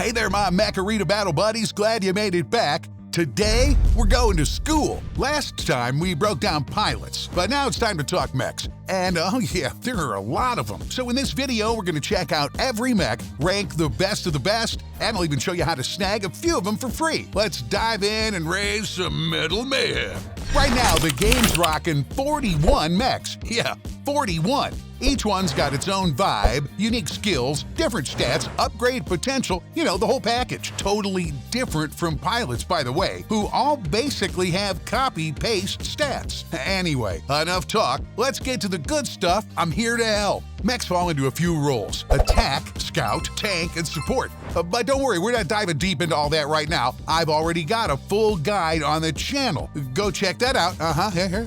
Hey there, my Mech Arena battle buddies. Glad you made it back. Today, we're going to school. Last time, we broke down pilots, but now it's time to talk mechs. And oh yeah, there are a lot of them. So in this video, we're going to check out every mech, rank the best of the best, and I'll even show you how to snag a few of them for free. Let's dive in and raise some metal mayhem. Right now, the game's rocking 41 mechs. Yeah, 41. Each one's got its own vibe, unique skills, different stats, upgrade potential, the whole package. Totally different from pilots, by the way, who all basically have copy-paste stats. Anyway, enough talk. Let's get to the good stuff. I'm here to help. Mechs fall into a few roles: attack, scout, tank, and support. But don't worry, we're not diving deep into all that right now. I've already got a full guide on the channel. Go check that out,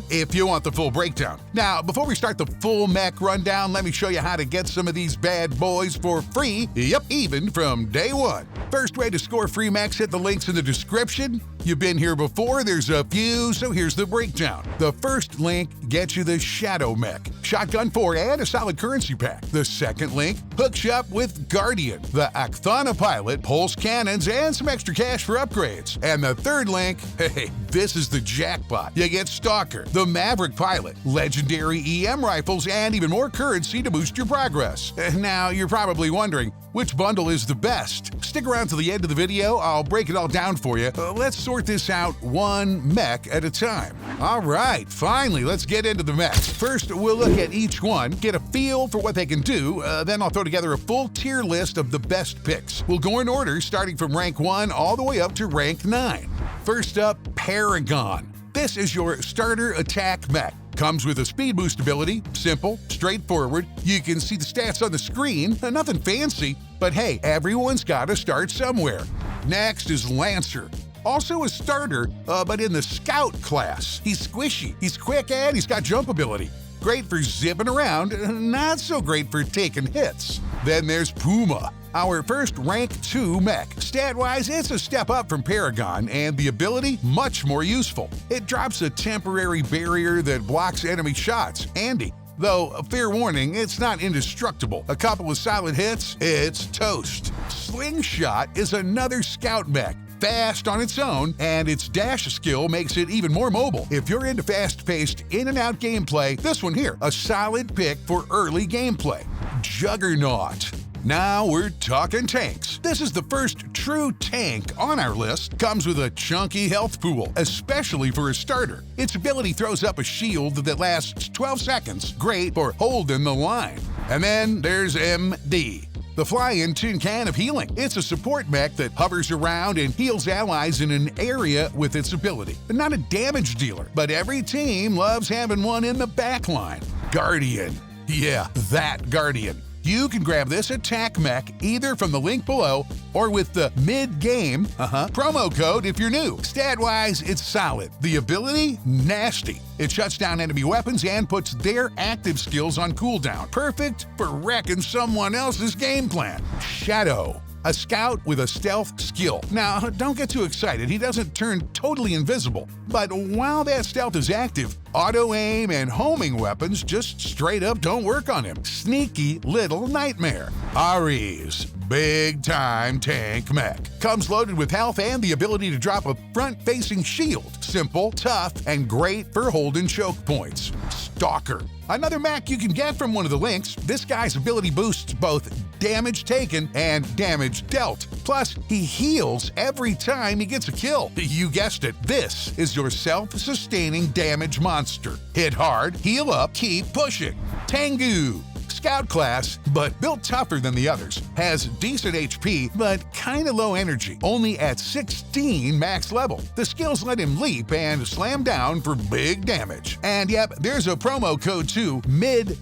if you want the full breakdown. Now, before we start the full mech rundown, let me show you how to get some of these bad boys for free. Yep, even from day one. First way to score free mechs, hit the links in the description. You've been here before, there's a few, so here's the breakdown. The first link gets you the Shadow Mech, Shotgun 4, and a solid currency pack. The second link hooks you up with Guardian, the Akthana Pilot, pulse cannons, and some extra cash for upgrades. And the third link, hey, this is the jackpot. You get Stalker, the Maverick Pilot, legendary EM rifles, and even more currency to boost your progress. Now, you're probably wondering, which bundle is the best? Stick around to the end of the video, I'll break it all down for you. Let's sort this out one mech at a time. All right, finally, let's get into the mechs. First, we'll look at each one, get a feel for what they can do, then I'll throw together a full tier list of the best picks. We'll go in order, starting from rank 1 all the way up to rank 9. First up, Paragon. This is your starter attack mech. Comes with a speed boost ability, simple, straightforward. You can see the stats on the screen, nothing fancy, but hey, everyone's got to start somewhere. Next is Lancer. Also a starter, but in the Scout class. He's squishy, he's quick, and he's got jump ability. Great for zipping around, not so great for taking hits. Then there's Puma, our first rank 2 mech. Stat-wise, it's a step up from Paragon, and the ability, much more useful. It drops a temporary barrier that blocks enemy shots. Handy. Though, fair warning, it's not indestructible. A couple of solid hits, it's toast. Slingshot is another scout mech. Fast on its own, and its dash skill makes it even more mobile. If you're into fast-paced, in-and-out gameplay, this one here, a solid pick for early gameplay. Juggernaut. Now we're talking tanks. This is the first true tank on our list. Comes with a chunky health pool, especially for a starter. Its ability throws up a shield that lasts 12 seconds. Great for holding the line. And then there's MD. The fly-in tin can of healing. It's a support mech that hovers around and heals allies in an area with its ability. Not a damage dealer, but every team loves having one in the back line. Guardian. Yeah, that Guardian. You can grab this attack mech either from the link below or with the MidGame promo code if you're new. Stat-wise, it's solid. The ability, nasty. It shuts down enemy weapons and puts their active skills on cooldown. Perfect for wrecking someone else's game plan. Shadow. A scout with a stealth skill. Now, don't get too excited, he doesn't turn totally invisible. But while that stealth is active, auto-aim and homing weapons just straight up don't work on him. Sneaky little nightmare. Ares. Big-time tank mech. Comes loaded with health and the ability to drop a front-facing shield. Simple, tough, and great for holding choke points. Stalker. Another mech you can get from one of the links. This guy's ability boosts both damage taken and damage dealt. Plus, he heals every time he gets a kill. You guessed it, this is your self-sustaining damage monster. Hit hard, heal up, keep pushing. Tengu. Scout class, but built tougher than the others. Has decent HP, but kinda low energy, only at 16 max level. The skills let him leap and slam down for big damage. And yep, there's a promo code too,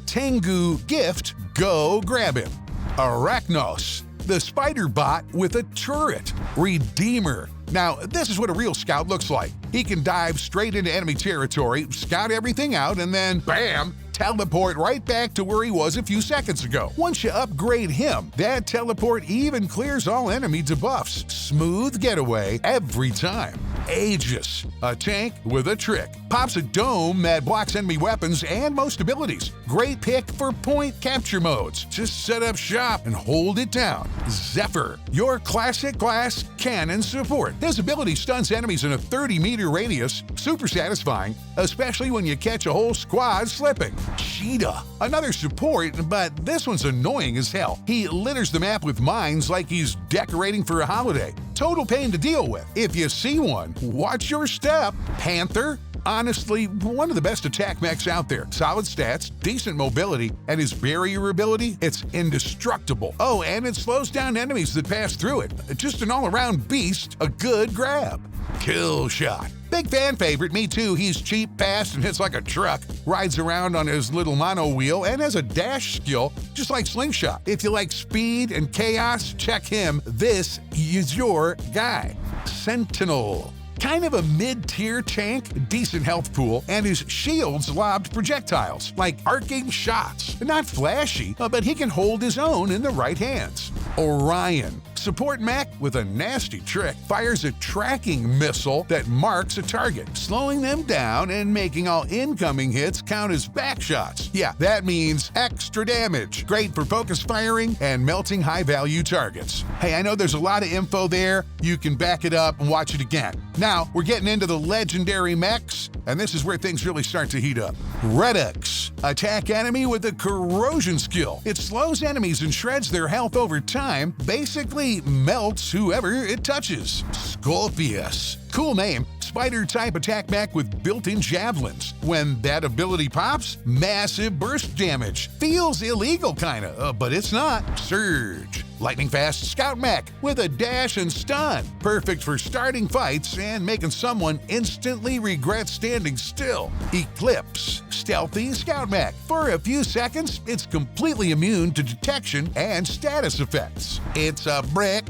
Tengu Gift. Go grab him. Arachnos. The spider bot with a turret. Redeemer. Now, this is what a real scout looks like. He can dive straight into enemy territory, scout everything out, and then, bam, teleport right back to where he was a few seconds ago. Once you upgrade him, that teleport even clears all enemy debuffs. Smooth getaway every time. Aegis, a tank with a trick. Pops a dome that blocks enemy weapons and most abilities. Great pick for point capture modes. Just set up shop and hold it down. Zephyr, your classic glass cannon support. This ability stuns enemies in a 30-meter radius. Super satisfying, especially when you catch a whole squad slipping. Cheetah, another support, but this one's annoying as hell. He litters the map with mines like he's decorating for a holiday. Total pain to deal with. If you see one, watch your step. Panther, honestly, one of the best attack mechs out there. Solid stats, decent mobility, and his barrier ability, it's indestructible. Oh, and it slows down enemies that pass through it. Just an all-around beast, a good grab. Kill Shot. Big fan favorite, me too. He's cheap, fast, and hits like a truck. Rides around on his little mono wheel and has a dash skill just like Slingshot. If you like speed and chaos, check him. This is your guy. Sentinel. Kind of a mid-tier tank, decent health pool, and his shields lobbed projectiles, like arcing shots. Not flashy, but he can hold his own in the right hands. Orion. Support mech with a nasty trick, fires a tracking missile that marks a target, slowing them down and making all incoming hits count as back shots. Yeah, that means extra damage. Great for focus firing and melting high-value targets. Hey, I know there's a lot of info there. You can back it up and watch it again. Now, we're getting into the legendary mechs, and this is where things really start to heat up. Redux. Attack enemy with a corrosion skill. It slows enemies and shreds their health over time, basically melts whoever it touches. Scorpius. Cool name. Spider-type attack mech with built-in javelins. When that ability pops, massive burst damage. Feels illegal kinda, but it's not. Surge. Lightning-fast scout mech with a dash and stun. Perfect for starting fights and making someone instantly regret standing still. Eclipse. Stealthy scout mech. For a few seconds, it's completely immune to detection and status effects. It's a brick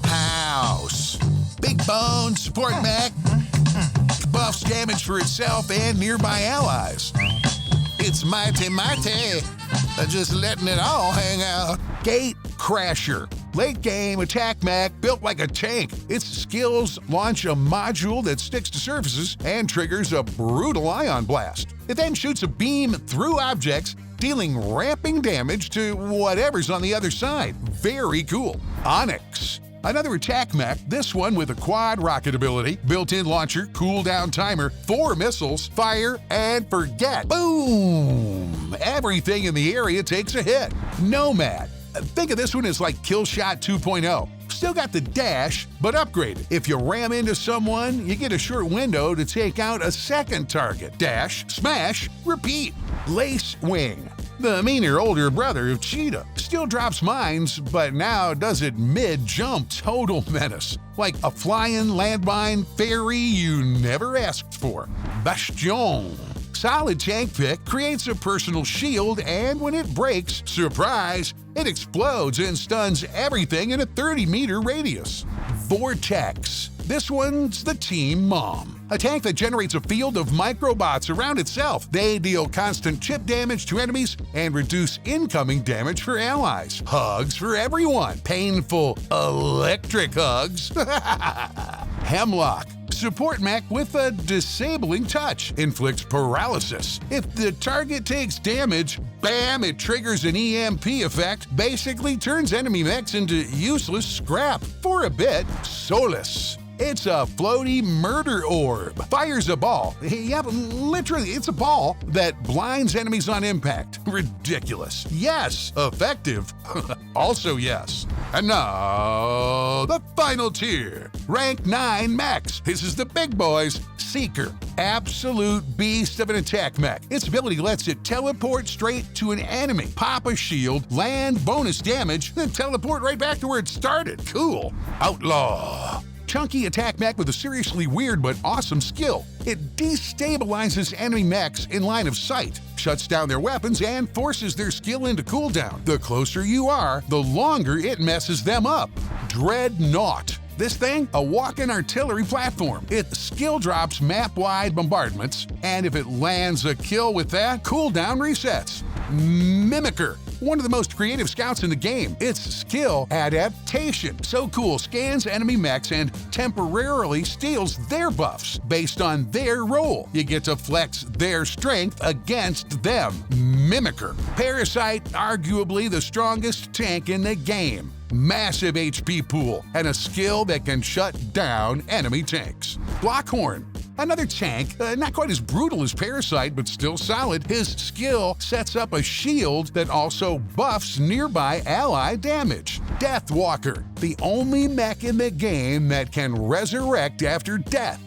house. Big bone support mech. Buffs damage for itself and nearby allies. It's mighty, just letting it all hang out. Gate Crasher. Late game attack mech built like a tank. Its skills launch a module that sticks to surfaces and triggers a brutal ion blast. It then shoots a beam through objects, dealing ramping damage to whatever's on the other side. Very cool. Onyx. Another attack mech, this one with a quad rocket ability, built-in launcher, cooldown timer, 4 missiles, fire, and forget. Boom! Everything in the area takes a hit. Nomad. Think of this one as like Kill Shot 2.0. Still got the dash, but upgraded. If you ram into someone, you get a short window to take out a second target. Dash, smash, repeat. Lace Wing. The meaner older brother of Cheetah. Still drops mines, but now does it mid-jump. Total menace. Like a flying landmine fairy you never asked for. Bastion. Solid tank pick, creates a personal shield, and when it breaks, surprise, it explodes and stuns everything in a 30-meter radius. Vortex. This one's the team mom. A tank that generates a field of microbots around itself. They deal constant chip damage to enemies and reduce incoming damage for allies. Hugs for everyone. Painful electric hugs. Hemlock. Support mech with a disabling touch. Inflicts paralysis. If the target takes damage, bam, it triggers an EMP effect. Basically turns enemy mechs into useless scrap. For a bit. Solus. It's a floaty murder orb. Fires a ball. Yep, literally, it's a ball that blinds enemies on impact. Ridiculous. Yes. Effective. Also yes. And now, the final tier. Rank 9 mechs. This is the big boys. Seeker. Absolute beast of an attack mech. Its ability lets it teleport straight to an enemy, pop a shield, land bonus damage, then teleport right back to where it started. Cool. Outlaw. Chunky attack mech with a seriously weird but awesome skill. It destabilizes enemy mechs in line of sight, shuts down their weapons, and forces their skill into cooldown. The closer you are, the longer it messes them up. Dreadnought. This thing, a walk-in artillery platform. It skill drops map-wide bombardments, and if it lands a kill with that, cooldown resets. Mimicker. one of the most creative scouts in the game. Its skill adaptation. So cool, scans enemy mechs and temporarily steals their buffs based on their role. You get to flex their strength against them. Mimicker. Parasite, arguably the strongest tank in the game. Massive HP pool and a skill that can shut down enemy tanks. Blockhorn. Another tank, not quite as brutal as Parasite, but still solid. His skill sets up a shield that also buffs nearby ally damage. Deathwalker, the only mech in the game that can resurrect after death.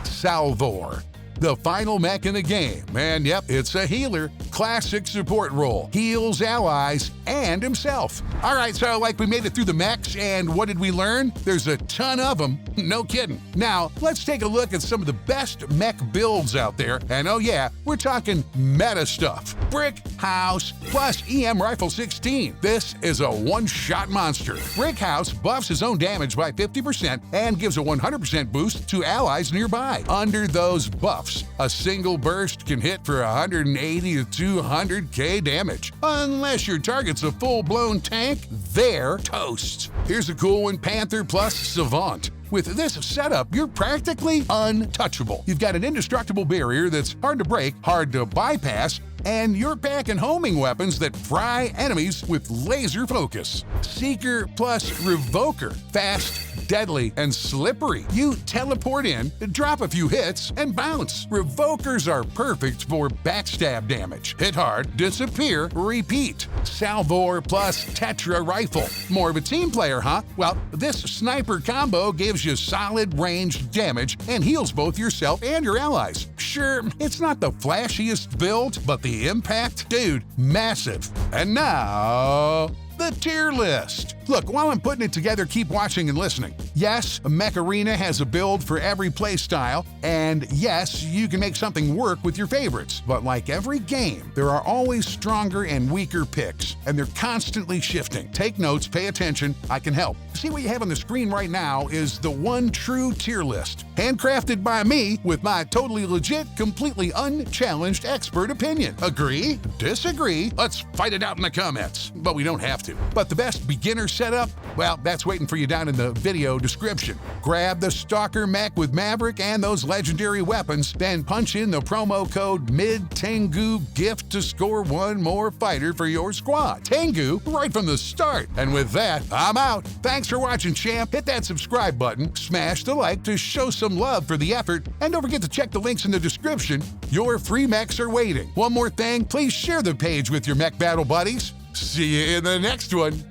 Salvor, the final mech in the game, and yep, it's a healer. Classic support role. Heals allies and himself. Alright, so like we made it through the mechs, and what did we learn? There's a ton of them, no kidding. Now, let's take a look at some of the best mech builds out there, and oh yeah, we're talking meta stuff. Brick House plus EM Rifle 16. This is a one-shot monster. Brick House buffs his own damage by 50% and gives a 100% boost to allies nearby. Under those buffs, a single burst can hit for 180 to 200k damage. Unless your target's a full-blown tank, they're toast. Here's a cool one, Panther plus Savant. With this setup, you're practically untouchable. You've got an indestructible barrier that's hard to break, hard to bypass, and you're packing homing weapons that fry enemies with laser focus. Seeker plus Revoker. Fast, deadly, and slippery. You teleport in, drop a few hits, and bounce. Revokers are perfect for backstab damage. Hit hard, disappear, repeat. Salvor plus Tetra Rifle. More of a team player, huh? Well, this sniper combo gives you solid ranged damage and heals both yourself and your allies. Sure, it's not the flashiest build, but the impact? Dude, massive. And now, the tier list. Look, while I'm putting it together, keep watching and listening. Yes, Mech Arena has a build for every playstyle, and yes, you can make something work with your favorites. But like every game, there are always stronger and weaker picks, and they're constantly shifting. Take notes, pay attention, I can help. See what you have on the screen right now is the one true tier list, handcrafted by me with my totally legit, completely unchallenged expert opinion. Agree? Disagree? Let's fight it out in the comments. But we don't have to. But the best beginner setup? Well, that's waiting for you down in the video description. Grab the Stalker Mech with Maverick and those legendary weapons, then punch in the promo code MidTengu gift to score one more fighter for your squad. Tengu right from the start. And with that, I'm out. Thanks for watching, champ. Hit that subscribe button, smash the like to show some love for the effort, and don't forget to check the links in the description. Your free mechs are waiting. One more thing, please share the page with your mech battle buddies. See you in the next one.